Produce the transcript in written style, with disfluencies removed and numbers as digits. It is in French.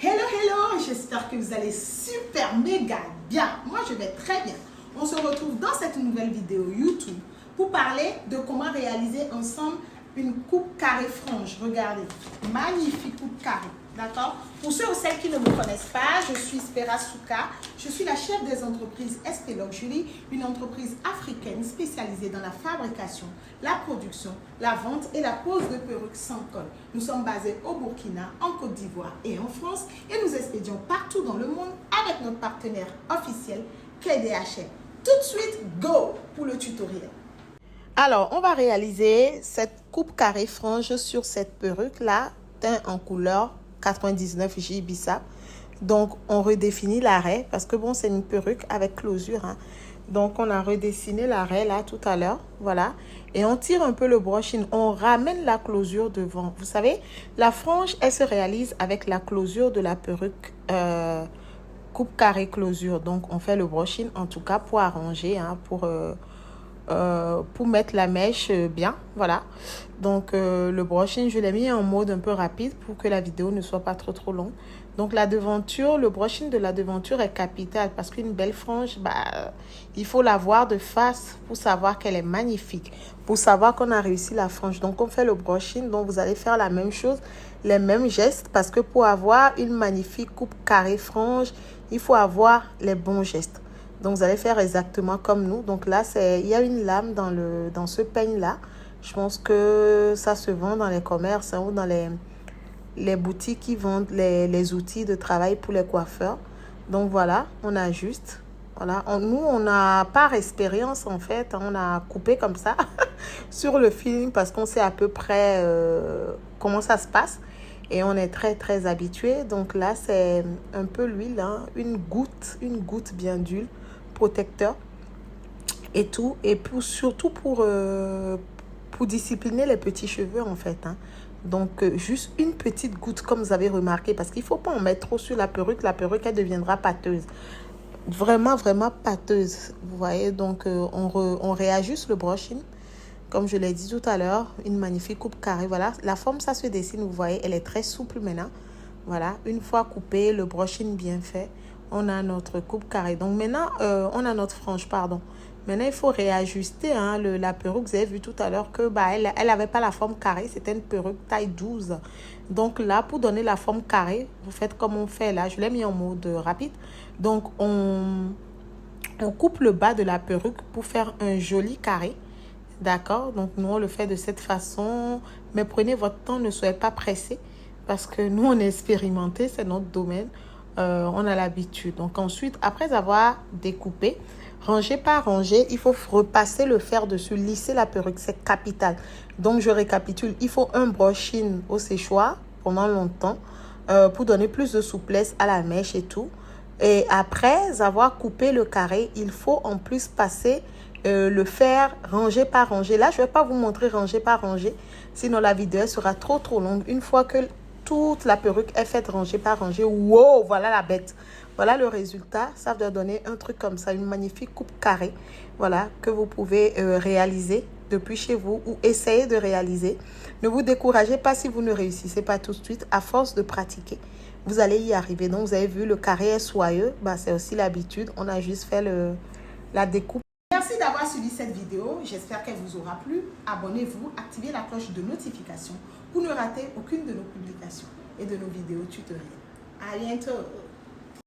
Hello, hello, j'espère que vous allez super méga bien. Moi, je vais très bien. On se retrouve dans cette nouvelle vidéo YouTube pour parler de comment réaliser ensemble une coupe carré frange. Regardez, magnifique coupe carré, d'accord? Pour ceux ou celles qui ne me connaissent pas, je suis Spera Souka. Je suis la chef des entreprises SP Luxury, une entreprise africaine spécialisée dans la fabrication, la production, la vente et la pose de perruques sans col. Nous sommes basés au Burkina, en Côte d'Ivoire et en France et nous expédions partout dans le monde avec notre partenaire officiel KDHL. Tout de suite, go pour le tutoriel. Alors, on va réaliser cette coupe carré frange sur cette perruque-là, teint en couleur 99J Bissap. Donc, on redéfinit l'arrêt parce que bon, c'est une perruque avec closure. Hein. Donc, on a redessiné l'arrêt là tout à l'heure. Voilà. Et on tire un peu le brushing. On ramène la closure devant. Vous savez, la frange, elle se réalise avec la closure de la perruque coupe carré closure. Donc, on fait le brushing en tout cas pour arranger, hein, pour mettre la mèche bien, voilà. Donc le brushing, je l'ai mis en mode un peu rapide pour que la vidéo ne soit pas trop longue. Donc la devanture, le brushing de la devanture est capital parce qu'une belle frange, il faut la voir de face pour savoir qu'elle est magnifique, pour savoir qu'on a réussi la frange. Donc on fait le brushing, donc vous allez faire la même chose, les mêmes gestes, parce que pour avoir une magnifique coupe carré frange, il faut avoir les bons gestes. Donc, vous allez faire exactement comme nous. Donc là, il y a une lame dans ce peigne-là. Je pense que ça se vend dans les commerces, hein, ou dans les boutiques qui vendent les outils de travail pour les coiffeurs. Donc voilà, on ajuste. Voilà. Nous, on n'a pas expérience en fait. Hein, on a coupé comme ça sur le film parce qu'on sait à peu près comment ça se passe. Et on est très habitué. Donc là, c'est un peu l'huile, hein, une goutte bien d'huile protecteur et tout. Et surtout pour discipliner les petits cheveux en fait. Hein. Donc, juste une petite goutte comme vous avez remarqué. Parce qu'il ne faut pas en mettre trop sur la perruque. La perruque, elle deviendra pâteuse. Vraiment pâteuse. Vous voyez, donc on réajuste le brushing. Comme je l'ai dit tout à l'heure, une magnifique coupe carrée. Voilà, la forme, ça se dessine, vous voyez, elle est très souple maintenant. Voilà, une fois coupé, le brushing bien fait, on a notre coupe carrée. Donc maintenant, on a notre frange, pardon. Maintenant, il faut réajuster hein, la perruque. Vous avez vu tout à l'heure que elle avait pas la forme carrée. C'était une perruque taille 12. Donc là, pour donner la forme carrée, vous faites comme on fait là. Je l'ai mis en mode rapide. Donc, on coupe le bas de la perruque pour faire un joli carré. D'accord, donc nous on le fait de cette façon, mais prenez votre temps, ne soyez pas pressés parce que nous on est expérimentés, c'est notre domaine, on a l'habitude. Donc ensuite, après avoir découpé, rangé par rangé, il faut repasser le fer dessus, lisser la perruque, c'est capital. Donc je récapitule, il faut un brushing au séchoir pendant longtemps pour donner plus de souplesse à la mèche et tout. Et après avoir coupé le carré, il faut en plus passer le fer rangé par rangé. Là, je ne vais pas vous montrer rangé par rangé, sinon la vidéo sera trop longue. Une fois que toute la perruque est faite rangé par rangé, wow, voilà la bête. Voilà le résultat. Ça doit donner un truc comme ça, une magnifique coupe carrée. Voilà, que vous pouvez réaliser depuis chez vous ou essayer de réaliser. Ne vous découragez pas si vous ne réussissez pas tout de suite. À force de pratiquer, vous allez y arriver. Donc, vous avez vu, le carré est soyeux. C'est aussi l'habitude. On a juste fait la découpe. Merci d'avoir suivi cette vidéo. J'espère qu'elle vous aura plu. Abonnez-vous, activez la cloche de notification pour ne rater aucune de nos publications et de nos vidéos tutoriels. À bientôt.